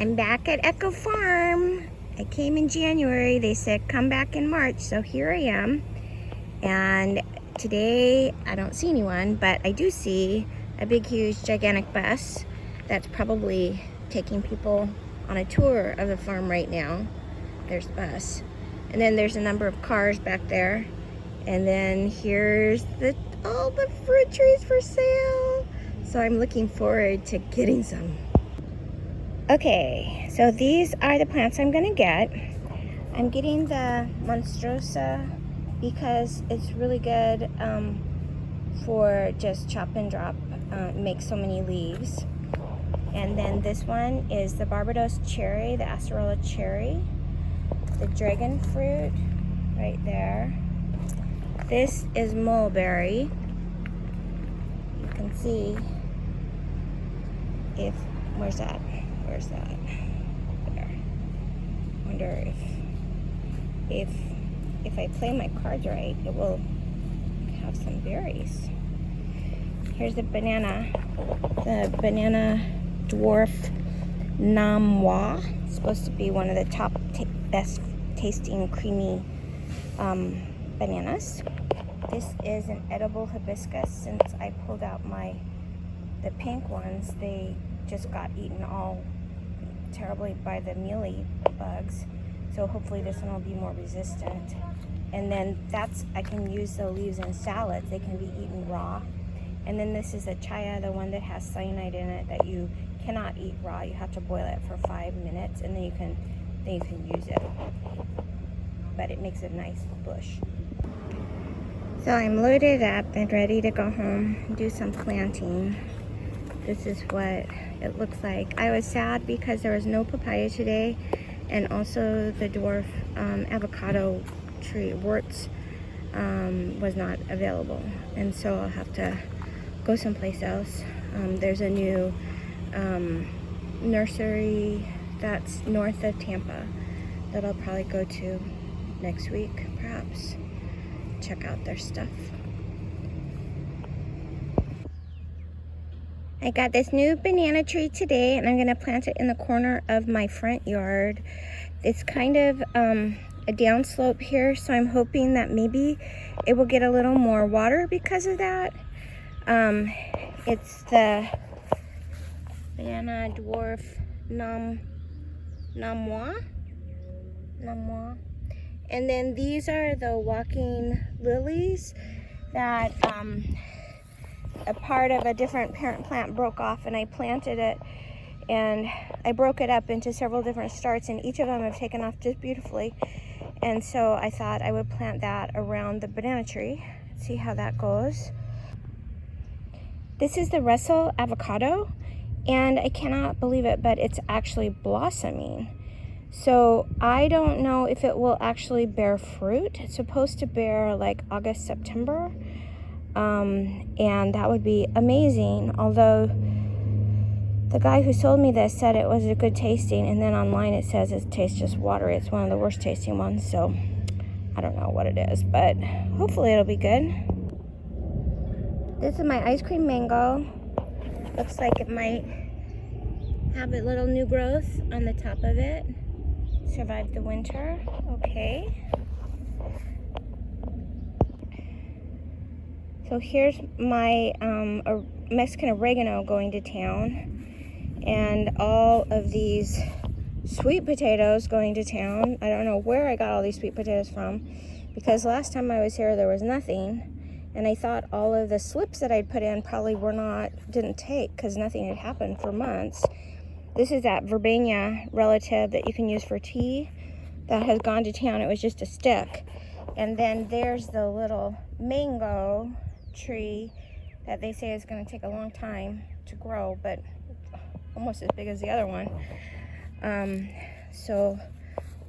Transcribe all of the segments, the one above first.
I'm back at Echo Farm. I came in January. They said come back in March, so here I am. And today I don't see anyone, but I do see a big, huge, gigantic bus that's probably taking people on a tour of the farm right now. There's the bus. And then there's a number of cars back there. And then here's all the fruit trees for sale. So I'm looking forward to getting some. Okay, so these are the plants I'm gonna get. I'm getting the Monstrosa because it's really good for just chop and drop. It makes so many leaves. And then this one is the Barbados cherry, the acerola cherry, the dragon fruit right there. This is mulberry. You can see where's that? There. Wonder if I play my cards right, it will have some berries. Here's the banana dwarf Namwa. It's supposed to be one of the top best tasting creamy bananas. This is an edible hibiscus. Since I pulled out the pink ones, they just got eaten all terribly by the mealy bugs. So hopefully this one will be more resistant. And then I can use the leaves in salads. They can be eaten raw. And then this is a chaya, the one that has cyanide in it that you cannot eat raw. You have to boil it for 5 minutes and then you can use it. But it makes a nice bush. So I'm loaded up and ready to go home and do some planting. This is what it looks like. I was sad because there was no papaya today, and also the dwarf avocado tree worts was not available, and so I'll have to go someplace else. There's a new nursery that's north of Tampa that I'll probably go to next week, perhaps. Check out their stuff. I got this new banana tree today, and I'm gonna plant it in the corner of my front yard. It's kind of a downslope here, so I'm hoping that maybe it will get a little more water because of that. It's the banana dwarf Namwa. And then these are the walking lilies that a part of a different parent plant broke off, and I planted it, and I broke it up into several different starts, and each of them have taken off just beautifully. And so I thought I would plant that around the banana tree. See how that goes. This is the Russell avocado, and I cannot believe it, but it's actually blossoming. So I don't know if it will actually bear fruit. It's supposed to bear like August, September. And that would be amazing. Although the guy who sold me this said it was a good tasting, and then online it says it tastes just watery. It's one of the worst tasting ones. So I don't know what it is, but hopefully it'll be good. This is my ice cream mango. Looks like it might have a little new growth on the top of it. Survived the winter. Okay. So here's my Mexican oregano going to town, and all of these sweet potatoes going to town. I don't know where I got all these sweet potatoes from, because last time I was here there was nothing, and I thought all of the slips that I'd put in probably didn't take because nothing had happened for months. This is that verbena relative that you can use for tea that has gone to town. It was just a stick. And then there's the little mango tree that they say is going to take a long time to grow, but almost as big as the other one. So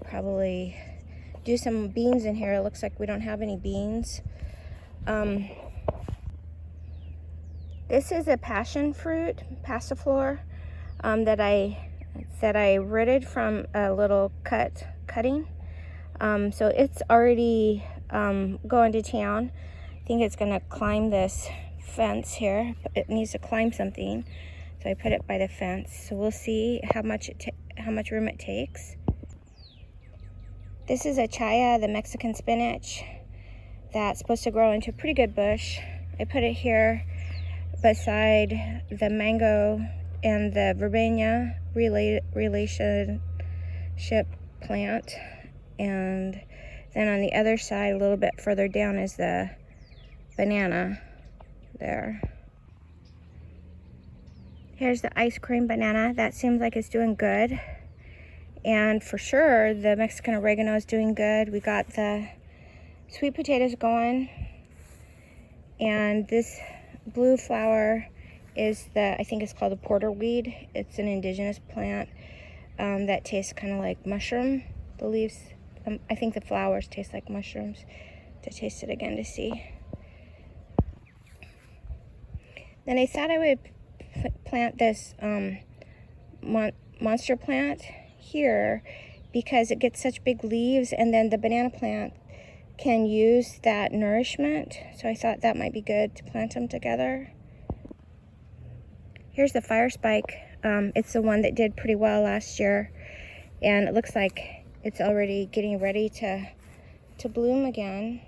probably do some beans in here. It looks like we don't have any beans. This is a passion fruit, passiflora, that I rooted from a little cutting. So it's already going to town. I think it's gonna climb this fence here. It needs to climb something, so I put it by the fence. So we'll see how how much room it takes. This is a chaya, the Mexican spinach, that's supposed to grow into a pretty good bush. I put it here beside the mango and the verbena relationship plant. And then on the other side, a little bit further down, is the banana there. Here's the ice cream banana. That seems like it's doing good. And for sure, the Mexican oregano is doing good. We got the sweet potatoes going. And this blue flower is I think it's called the porterweed. It's an indigenous plant that tastes kind of like mushroom. The leaves, I think the flowers taste like mushrooms. To taste it again to see. Then I thought I would plant this monster plant here because it gets such big leaves, and then the banana plant can use that nourishment. So I thought that might be good to plant them together. Here's the fire spike. It's the one that did pretty well last year, and it looks like it's already getting ready to bloom again.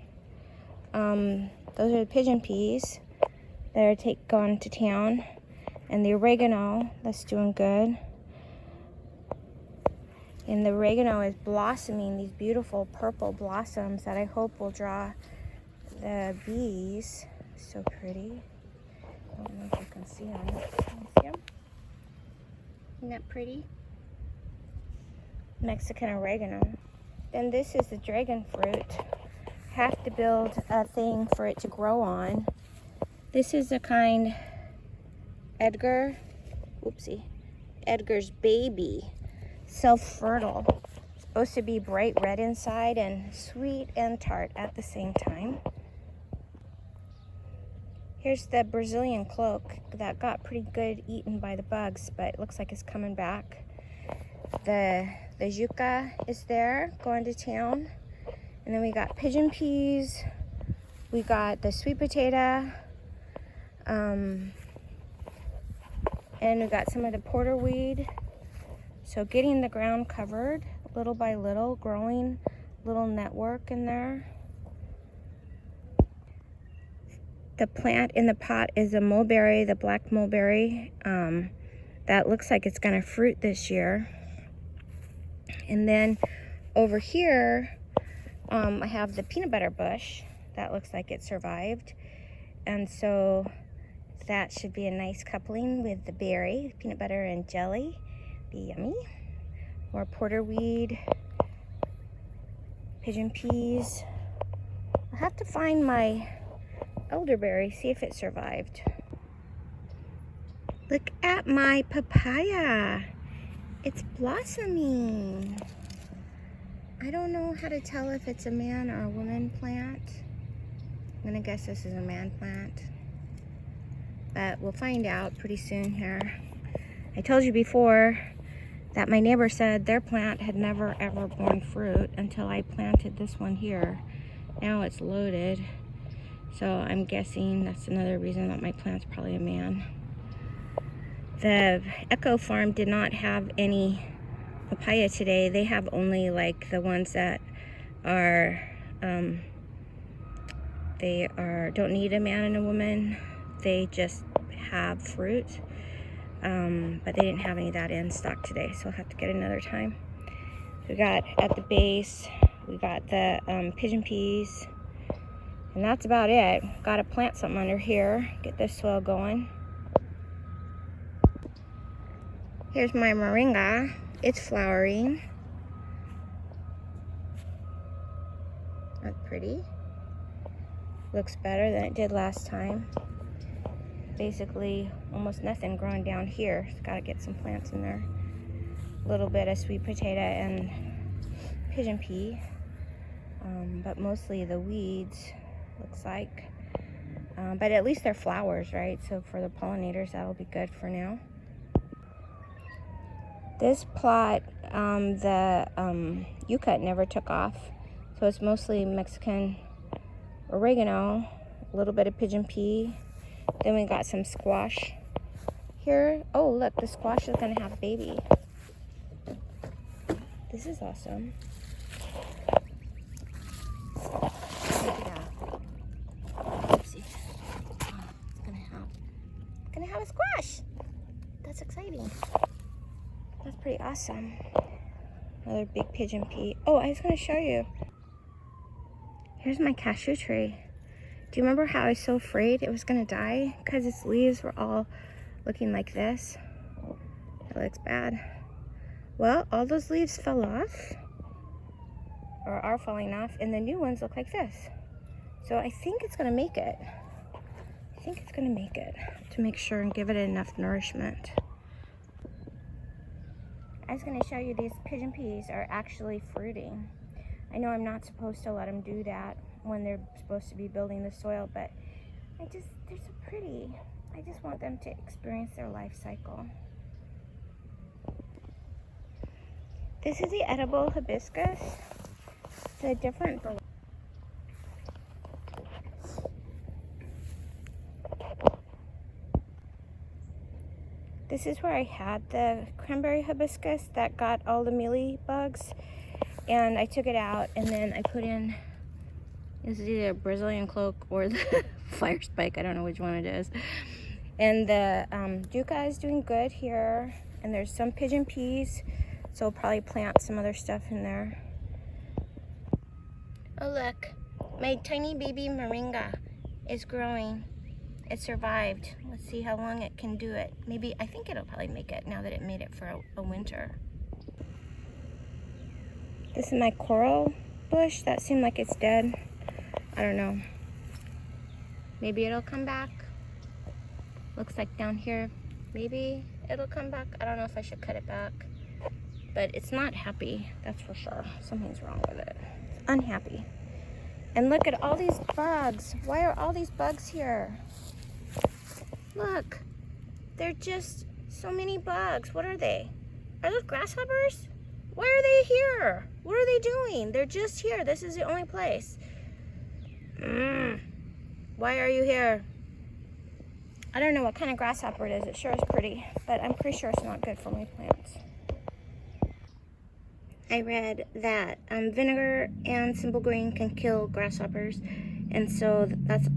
Those are the pigeon peas that are gone to town, and the oregano that's doing good. And the oregano is blossoming these beautiful purple blossoms that I hope will draw the bees. So pretty. I don't know if you can see them. Can you see them? Isn't that pretty? Mexican oregano. Then this is the dragon fruit. Have to build a thing for it to grow on. This is the kind Edgar's baby. Self-fertile. Supposed to be bright red inside and sweet and tart at the same time. Here's the Brazilian cloak that got pretty good eaten by the bugs, but it looks like it's coming back. The yucca is there, going to town. And then we got pigeon peas. We got the sweet potato. And we got some of the porterweed. So getting the ground covered little by little, growing little network in there. The plant in the pot is a mulberry, the black mulberry. That looks like it's gonna fruit this year. And then over here, I have the peanut butter bush. That looks like it survived. And so that should be a nice coupling with the berry, peanut butter and jelly. Be yummy. More porterweed, pigeon peas. I'll have to find my elderberry, see if it survived. Look at my papaya. It's blossoming. I don't know how to tell if it's a man or a woman plant. I'm gonna guess this is a man plant, but we'll find out pretty soon here. I told you before that my neighbor said their plant had never ever borne fruit until I planted this one here. Now it's loaded, so I'm guessing that's another reason that my plant's probably a man. The Echo Farm did not have any papaya today. They have only like the ones that are don't need a man and a woman. They just have fruit. But they didn't have any of that in stock today, so I'll have to get another time. We got at the base, we got the pigeon peas, and that's about it. Got to plant something under here, get this soil going. Here's my moringa. It's flowering. That's pretty. Looks better than it did last time. Basically almost nothing growing down here. Got to get some plants in there. A little bit of sweet potato and pigeon pea, but mostly the weeds, looks like. But at least they're flowers, right? So for the pollinators, that'll be good for now. This plot, the yucca never took off, so it's mostly Mexican oregano, a little bit of pigeon pea. Then we got some squash here. Oh, look, the squash is gonna have a baby. This is awesome. Check it out. Oopsie. Oh, it's gonna have a squash. That's exciting. That's pretty awesome. Another big pigeon pea. Oh, I was gonna show you. Here's my cashew tree. Do you remember how I was so afraid it was gonna die? Because its leaves were all looking like this. It looks bad. Well, all those leaves fell off, or are falling off, and the new ones look like this. So I think it's gonna make it. I think it's gonna make it, to make sure and give it enough nourishment. I was gonna show you these pigeon peas are actually fruiting. I know I'm not supposed to let them do that when they're supposed to be building the soil, but they're so pretty. I just want them to experience their life cycle. This is the edible hibiscus. It's a different variety. This is where I had the cranberry hibiscus that got all the mealy bugs. And I took it out and then I put in, this is either a Brazilian cloak or the fire spike. I don't know which one it is. And the yucca is doing good here. And there's some pigeon peas. So I'll probably plant some other stuff in there. Oh look, my tiny baby moringa is growing. It survived. Let's see how long it can do it. Maybe, I think it'll probably make it now that it made it for a winter. This is my coral bush. That seemed like it's dead. I don't know. Maybe it'll come back. Looks like down here, maybe it'll come back. I don't know if I should cut it back. But it's not happy, that's for sure. Something's wrong with it. It's unhappy. And look at all these bugs. Why are all these bugs here? Look, they're just so many bugs. What are they? Are those grasshoppers? Why are they here? What are they doing? They're just here. This is the only place. Why are you here? I don't know what kind of grasshopper it is. It sure is pretty, but I'm pretty sure it's not good for my plants. I read that vinegar and simple green can kill grasshoppers, and so that's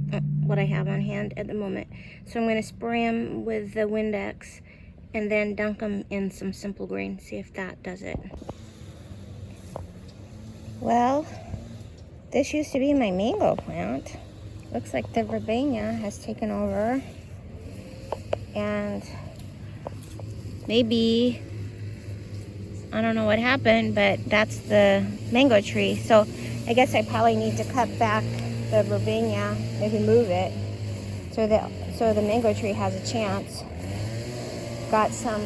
what I have on hand at the moment. So I'm going to spray them with the Windex and then dunk them in some simple green, see if that does it. Well, this used to be my mango plant. Looks like the verbena has taken over, and maybe, I don't know what happened, but that's the mango tree. So I guess I probably need to cut back the verbena, maybe move it, so the mango tree has a chance. Got some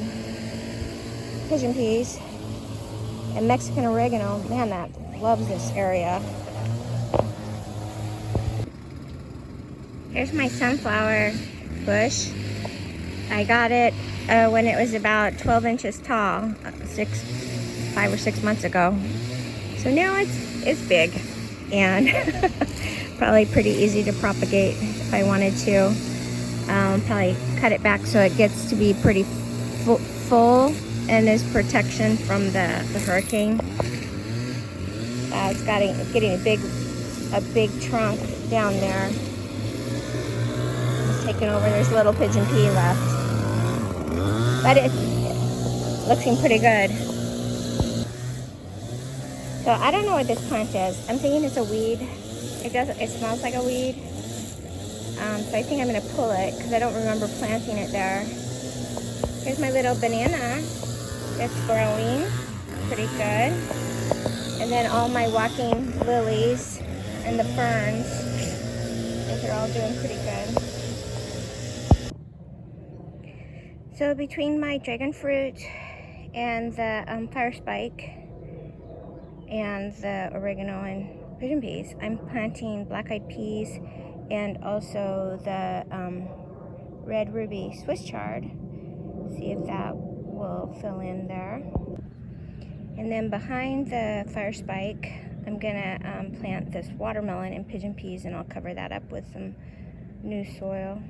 pigeon peas and Mexican oregano. Man, that loves this area. Here's my sunflower bush. I got it when it was about 12 inches tall, 5 or 6 months ago. So now it's big and probably pretty easy to propagate if I wanted to. Probably cut it back so it gets to be pretty full and is protection from the hurricane. It's getting a big trunk down there. It's taking over. There's a little pigeon pea left, but it's looking pretty good. So I don't know what this plant is. I'm thinking it's a weed. It smells like a weed. So I think I'm going to pull it because I don't remember planting it there. Here's my little banana that's growing pretty good. And then all my walking lilies and the ferns, those are all doing pretty good. So between my dragon fruit and the fire spike and the oregano and pigeon peas, I'm planting black-eyed peas and also the red ruby Swiss chard. See if that will fill in there. And then behind the fire spike, I'm gonna plant this watermelon and pigeon peas, and I'll cover that up with some new soil.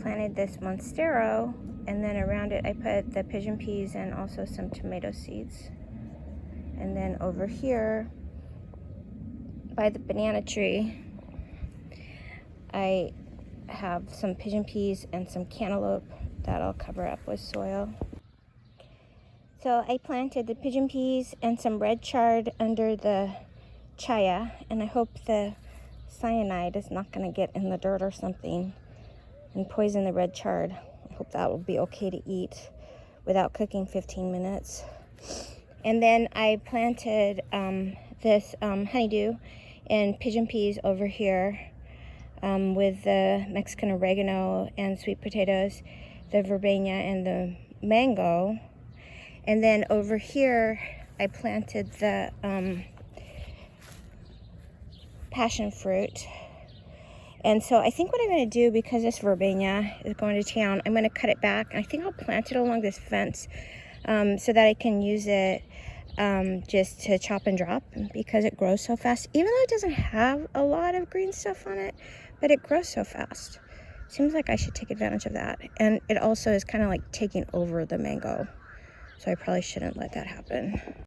Planted this monstero, and then around it I put the pigeon peas and also some tomato seeds. And then over here by the banana tree, I have some pigeon peas and some cantaloupe that I'll cover up with soil. So I planted the pigeon peas and some red chard under the chaya, and I hope the cyanide is not going to get in the dirt or something and poison the red chard. I hope that will be okay to eat without cooking 15 minutes. And then I planted this honeydew and pigeon peas over here with the Mexican oregano and sweet potatoes, the verbena and the mango. And then over here I planted the passion fruit. And so I think what I'm going to do, because this verbena is going to town, I'm going to cut it back. And I think I'll plant it along this fence so that I can use it just to chop and drop, because it grows so fast. Even though it doesn't have a lot of green stuff on it, but it grows so fast. Seems like I should take advantage of that. And it also is kind of like taking over the mango. So I probably shouldn't let that happen.